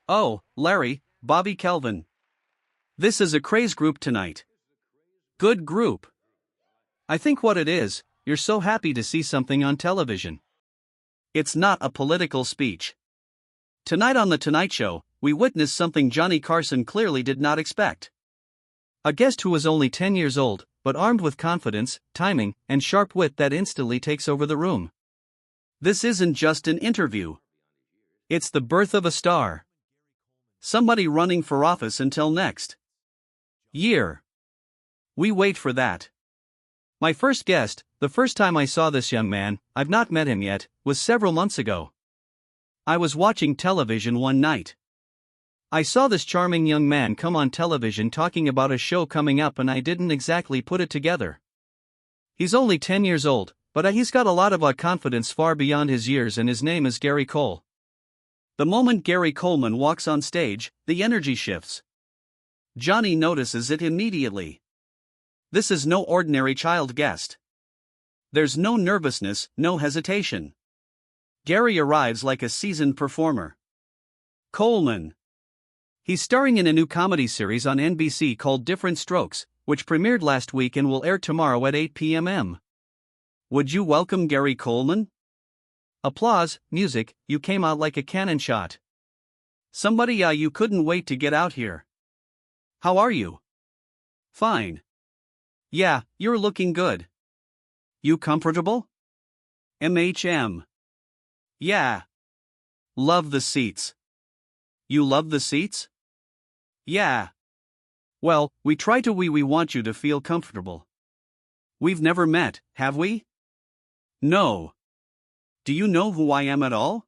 Oh, Larry, Bobby Kelvin. This is a craze group tonight. Good group. I think what it is, you're so happy to see something on television. It's not a political speech. Tonight on The Tonight Show, we witnessed something Johnny Carson clearly did not expect. A guest who was only 10 years old, but armed with confidence, timing, and sharp wit that instantly takes over the room. This isn't just an interview. It's the birth of a star. Somebody running for office until next year. We wait for that. My first guest, the first time I saw this young man, I've not met him yet, was several months ago. I was watching television one night. I saw this charming young man come on television talking about a show coming up and I didn't exactly put it together. He's only 10 years old, but he's got a lot of confidence far beyond his years and his name is Gary Cole. The moment Gary Coleman walks on stage, the energy shifts. Johnny notices it immediately. This is no ordinary child guest. There's no nervousness, no hesitation. Gary arrives like a seasoned performer. Coleman. He's starring in a new comedy series on NBC called Different Strokes, which premiered last week and will air tomorrow at 8 p.m. Would you welcome Gary Coleman? Applause, music, you came out like a cannon shot. Somebody you couldn't wait to get out here. How are you? Fine. Yeah, you're looking good. You comfortable? MHM. Yeah. Love the seats. You love the seats? Yeah. Well, we want you to feel comfortable. We've never met, have we? No. Do you know who I am at all?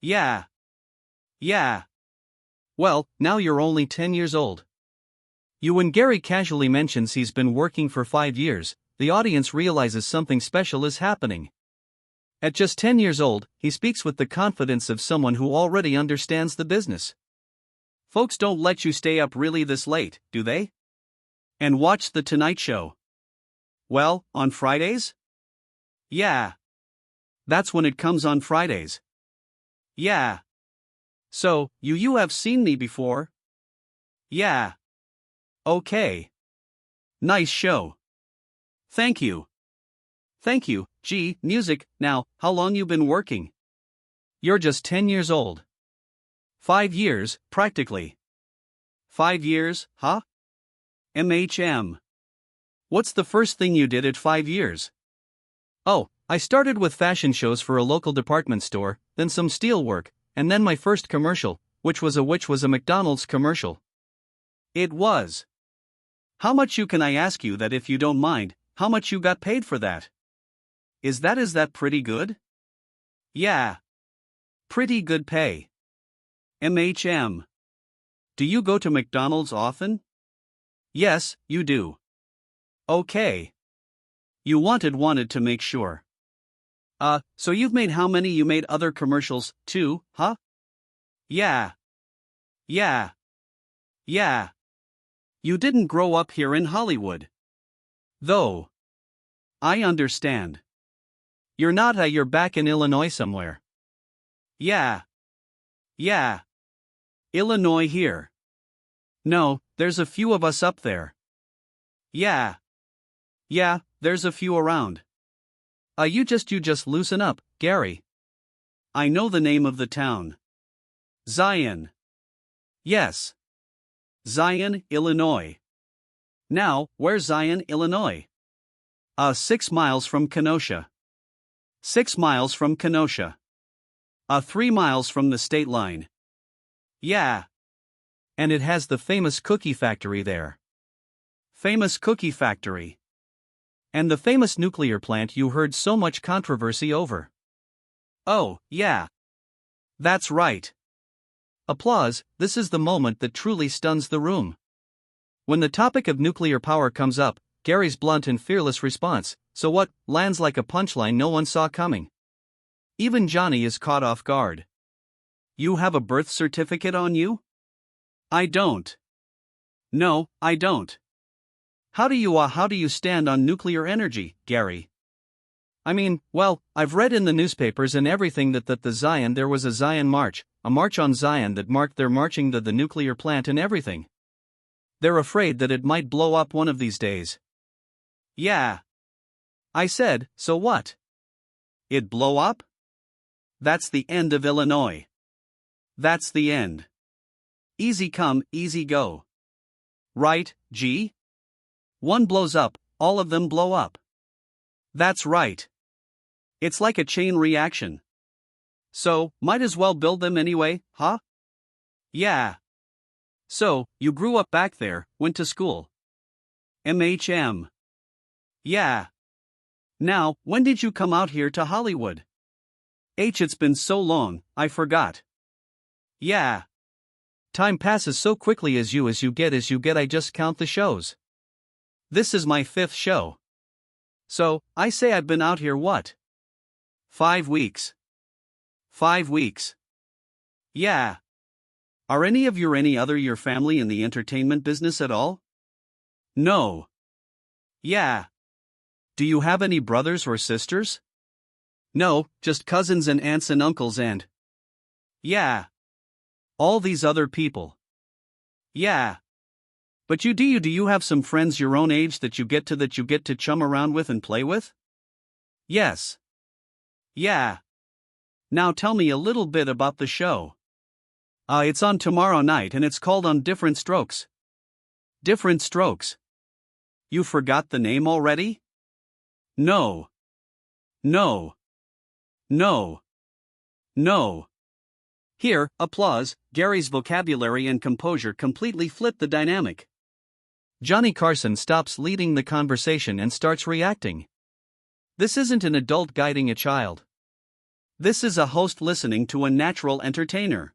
Yeah. Yeah. Well, now you're only 10 years old. When Gary casually mentions he's been working for 5 years, the audience realizes something special is happening. At just 10 years old, he speaks with the confidence of someone who already understands the business. Folks don't let you stay up really this late, do they? And watch The Tonight Show. Well, on Fridays? Yeah. That's when it comes on Fridays. Yeah. So, you have seen me before? Yeah. Okay. Nice show. Thank you. Thank you. Gee, music, now, how long you been working? You're just 10 years old. 5 years, practically. 5 years, huh? MHM. What's the first thing you did at 5 years? Oh, I started with fashion shows for a local department store, then some steel work, and then my first commercial, which was a McDonald's commercial. It was. How much can I ask you that if you don't mind, how much you got paid for that? Is that pretty good? Yeah. Pretty good pay. MHM. Do you go to McDonald's often? Yes, you do. Okay. You wanted to make sure. So you've made how many? You made other commercials, too, huh? Yeah. Yeah. Yeah. You didn't grow up here in Hollywood. Though. I understand. You're not you're back in Illinois somewhere. Yeah. Yeah. Illinois here. No, there's a few of us up there. Yeah. Yeah, there's a few around. You just loosen up, Gary. I know the name of the town. Zion. Yes. Zion, Illinois. Now, where's Zion, Illinois? 6 miles from Kenosha. 6 miles from Kenosha. 3 miles from the state line. Yeah. And it has the famous cookie factory there. Famous cookie factory. And the famous nuclear plant you heard so much controversy over. Oh, yeah. That's right. Applause, this is the moment that truly stuns the room. When the topic of nuclear power comes up, Gary's blunt and fearless response, "So what?" lands like a punchline no one saw coming. Even Johnny is caught off guard. You have a birth certificate on you? I don't. No, I don't. How do you stand on nuclear energy, Gary? I mean, well, I've read in the newspapers and everything that there was a Zion march, a march on Zion that marked their marching to the nuclear plant and everything. They're afraid that it might blow up one of these days. Yeah. I said, so what? It blow up? That's the end of Illinois. That's the end. Easy come, easy go. Right, G? One blows up, all of them blow up. That's right. It's like a chain reaction. So, might as well build them anyway, huh? Yeah. So, you grew up back there, went to school. MHM. Yeah. Now, when did you come out here to Hollywood? It's been so long, I forgot. Yeah. Time passes so quickly as you get, I just count the shows. This is my 5th show. So, I say I've been out here what? 5 weeks. 5 weeks. Yeah. Are any of your family in the entertainment business at all? No. Yeah. Do you have any brothers or sisters? No, just cousins and aunts and uncles and... Yeah. All these other people. Yeah. But do you have some friends your own age that you get to chum around with and play with? Yes. Yeah. Now tell me a little bit about the show. It's on tomorrow night and it's called On Different Strokes. Different Strokes. You forgot the name already? No. No. No. No. Here, applause. Gary's vocabulary and composure completely flipped the dynamic. Johnny Carson stops leading the conversation and starts reacting. This isn't an adult guiding a child. This is a host listening to a natural entertainer.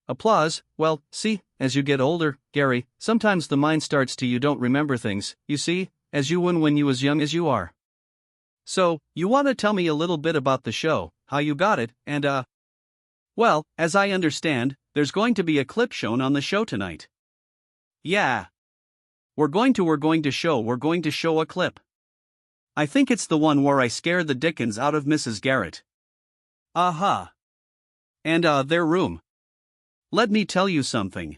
Applause. Well, see, as you get older, Gary, sometimes the mind starts to you don't remember things, you see, as you when you as young as you are. So, you want to tell me a little bit about the show, how you got it, and well, as I understand, there's going to be a clip shown on the show tonight. Yeah. We're going to show a clip. I think it's the one where I scare the dickens out of Mrs. Garrett. Uh-huh. And their room. Let me tell you something.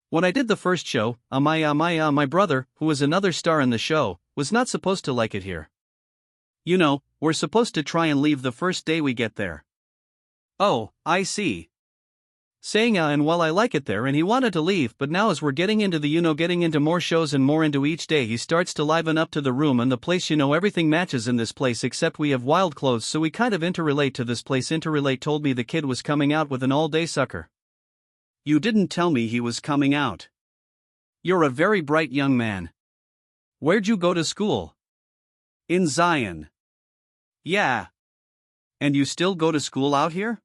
When I did the first show, my brother, who was another star in the show, was not supposed to like it here. You know, we're supposed to try and leave the first day we get there. Oh, I see. Saying and well I like it there and he wanted to leave, but now as we're getting into more shows and more into each day, he starts to liven up to the room and the place. Everything matches in this place except we have wild clothes, so we kind of interrelate to this place. Interrelate told me the kid was coming out with an all-day sucker. You didn't tell me he was coming out. You're a very bright young man. Where'd you go to school? In Zion. Yeah. And you still go to school out here?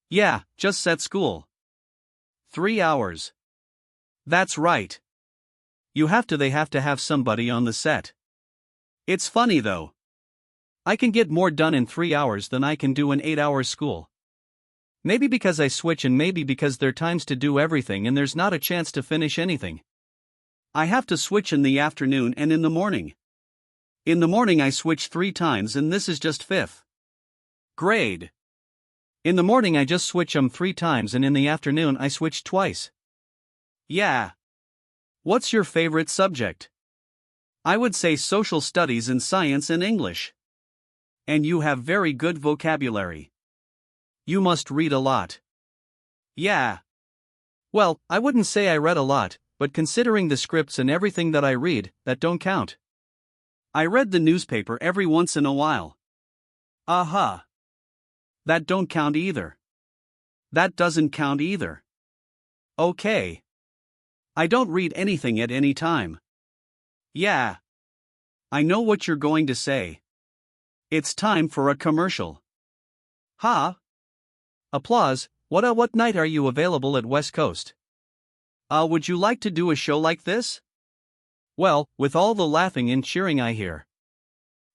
Yeah, just set school. 3 hours. That's right. They have to have somebody on the set. It's funny though. I can get more done in 3 hours than I can do in 8 hours school. Maybe because I switch and maybe because there are times to do everything and there's not a chance to finish anything. I have to switch in the afternoon and in the morning. In the morning I switch 3 times and this is just 5th grade. In the morning I just switch 3 times and in the afternoon I switch twice. Yeah. What's your favorite subject? I would say social studies and science and English. And you have very good vocabulary. You must read a lot. Yeah. Well, I wouldn't say I read a lot, but considering the scripts and everything that I read, that don't count. I read the newspaper every once in a while. Uh-huh. That don't count either. That doesn't count either. Okay. I don't read anything at any time. Yeah. I know what you're going to say. It's time for a commercial. Huh? Applause. What night are you available at West Coast? Would you like to do a show like this? Well, with all the laughing and cheering I hear.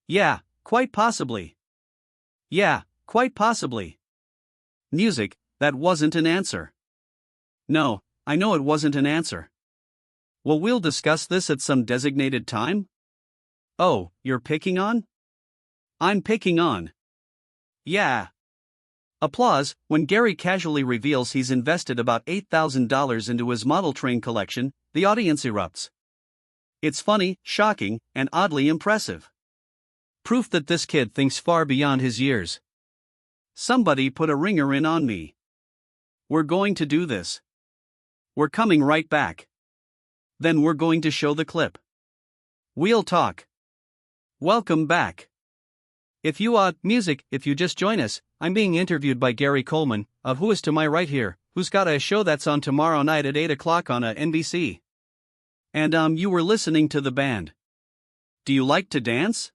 Yeah, quite possibly. Yeah, quite possibly. Music, that wasn't an answer. No, I know it wasn't an answer. Well, we'll discuss this at some designated time? Oh, you're picking on? I'm picking on. Yeah. Applause. When Gary casually reveals he's invested about $8,000 into his model train collection, the audience erupts. It's funny, shocking, and oddly impressive. Proof that this kid thinks far beyond his years. Somebody put a ringer in on me. We're going to do this. We're coming right back. Then we're going to show the clip. We'll talk. Welcome back. If you just join us, I'm being interviewed by Gary Coleman, of who is to my right here, who's got a show that's on tomorrow night at 8 o'clock on NBC. And you were listening to the band. Do you like to dance?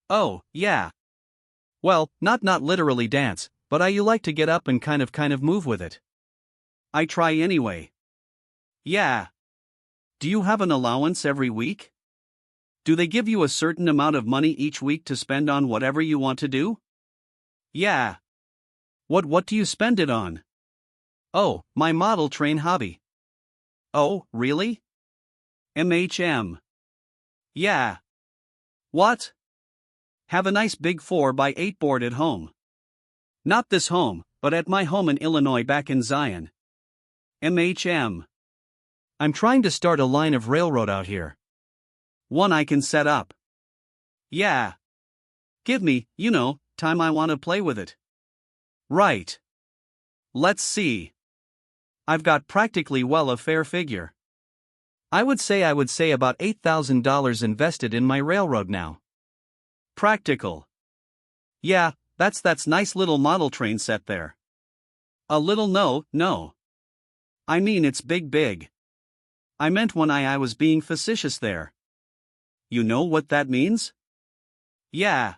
Oh, yeah. Well, not literally dance, but you like to get up and kind of move with it. I try anyway. Yeah. Do you have an allowance every week? Do they give you a certain amount of money each week to spend on whatever you want to do? Yeah. What do you spend it on? Oh, my model train hobby. Oh, really? MHM. Yeah. What? Have a nice big 4x8 board at home. Not this home, but at my home in Illinois back in Zion. MHM. I'm trying to start a line of railroad out here. One I can set up. Yeah. Give me, time I want to play with it. Right. Let's see. I've got practically a fair figure. I would say about $8,000 invested in my railroad now. Practical. Yeah, that's nice little model train set there. A little no. I mean it's big. I meant when I was being facetious there. You know what that means? Yeah.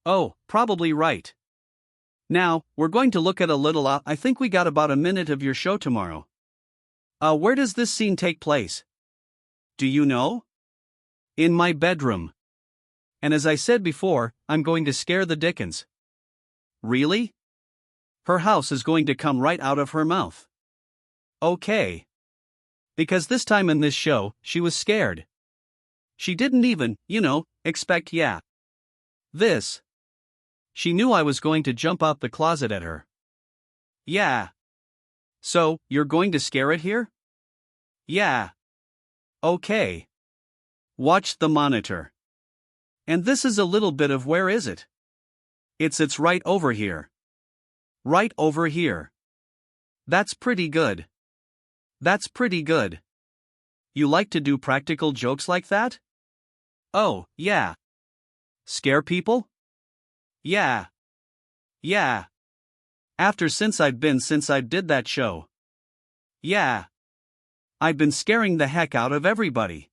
Oh, probably right. Now, we're going to look at a little I think we got about a minute of your show tomorrow. Where does this scene take place? Do you know? In my bedroom. And as I said before, I'm going to scare the dickens. Really? Her house is going to come right out of her mouth. Okay. Because this time in this show, she was scared. She didn't even, expect this. She knew I was going to jump out the closet at her. Yeah. So, you're going to scare it here? Yeah. Okay. Watch the monitor. And this is a little bit of where is it? It's right over here. Right over here. That's pretty good. You like to do practical jokes like that? Oh, yeah. Scare people? Yeah. Since I did that show. Yeah. I've been scaring the heck out of everybody.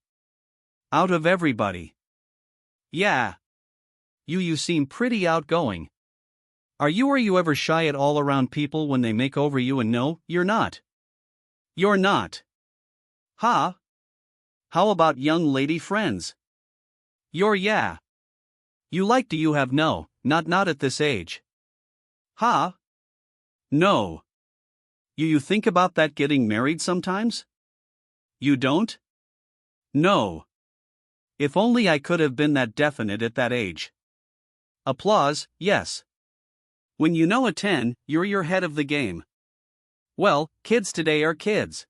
Yeah. You seem pretty outgoing. Are you ever shy at all around people when they make over you and no, you're not? You're not. Huh? How about young lady friends? Yeah. Do you have no, not at this age. Huh? No. You think about that getting married sometimes? You don't? No. If only I could have been that definite at that age. Applause, yes. When you know a 10, you're ahead of the game. Well, kids today are kids.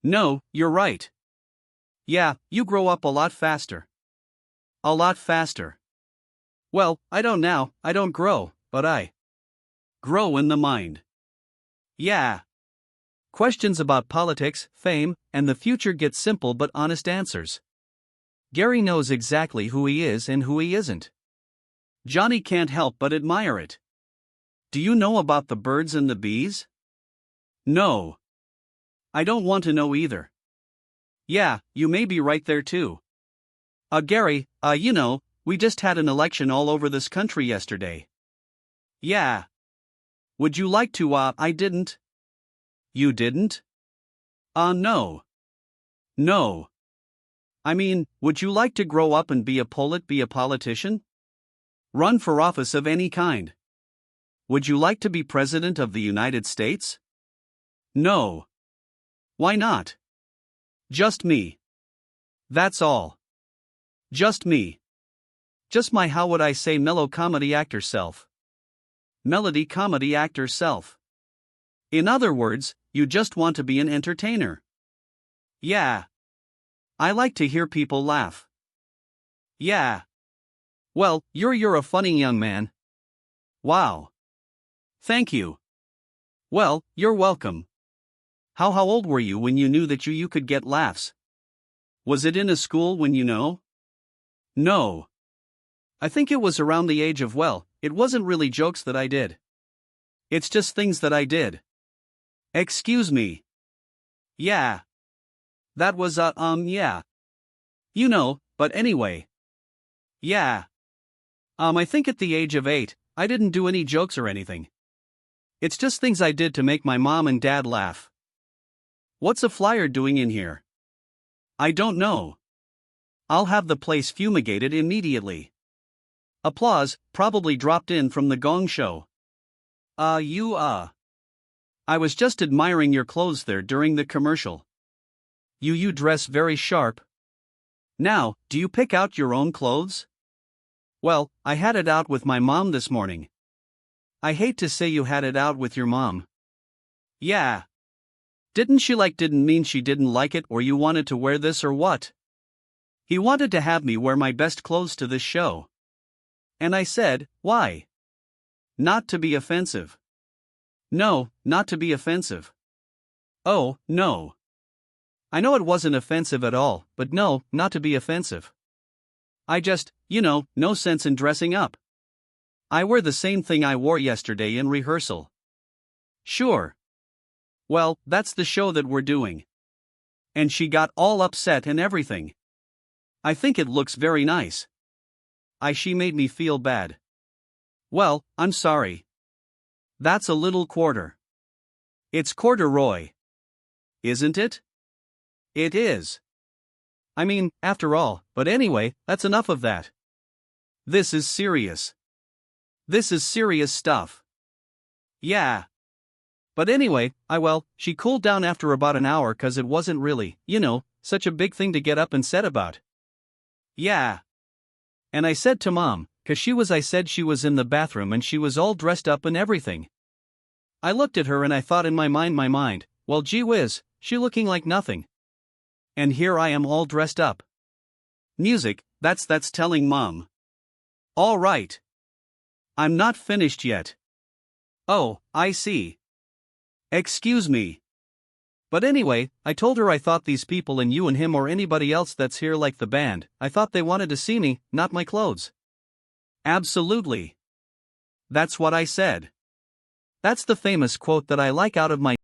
No, you're right. Yeah, you grow up a lot faster. A lot faster. Well, I don't grow, but I grow in the mind. Yeah. Questions about politics, fame, and the future get simple but honest answers. Gary knows exactly who he is and who he isn't. Johnny can't help but admire it. Do you know about the birds and the bees? No. I don't want to know either. Yeah, you may be right there too. Gary, we just had an election all over this country yesterday. Yeah. Would you like to, I didn't. You didn't? No. No. I mean, would you like to grow up and be a politician? Run for office of any kind. Would you like to be President of the United States? No. Why not? Just me. That's all. Just me. Just my, how would I say, mellow comedy actor self. melody comedy actor self. In other words, you just want to be an entertainer. Yeah. I like to hear people laugh. Yeah. Well, you're a funny young man. Wow. Thank you. Well, you're welcome. How old were you when you knew that you could get laughs? Was it in a school when you know? No. I think it was around the age of, well, it wasn't really jokes that I did. It's just things that I did. Excuse me. Yeah. That was yeah. You know, but anyway. Yeah. I think at the age of 8, I didn't do any jokes or anything. It's just things I did to make my mom and dad laugh. What's a flyer doing in here? I don't know. I'll have the place fumigated immediately. Applause, probably dropped in from the Gong Show. I was just admiring your clothes there during the commercial. You dress very sharp. Now, do you pick out your own clothes? Well, I had it out with my mom this morning. I hate to say you had it out with your mom. Yeah. Didn't mean she didn't like it or you wanted to wear this or what? He wanted to have me wear my best clothes to this show. And I said, why? Not to be offensive. No, not to be offensive. Oh, no. I know it wasn't offensive at all, but no, not to be offensive. I just, no sense in dressing up. I wear the same thing I wore yesterday in rehearsal. Sure. Well, that's the show that we're doing. And she got all upset and everything. I think it looks very nice. She made me feel bad. Well, I'm sorry. That's a little quarter. It's corduroy. Isn't it? It is. I mean, after all, but anyway, that's enough of that. This is serious. This is serious stuff. Yeah. But anyway, she cooled down after about an hour 'cause it wasn't really, such a big thing to get up and set about. Yeah. And I said to Mom, 'cause I said she was in the bathroom and she was all dressed up and everything. I looked at her and I thought in my mind, well gee whiz, she looking like nothing. And here I am all dressed up. Music, that's telling Mom. All right. I'm not finished yet. Oh, I see. Excuse me. But anyway, I told her I thought these people and you and him or anybody else that's here like the band, I thought they wanted to see me, not my clothes. Absolutely. That's what I said. That's the famous quote that I like out of my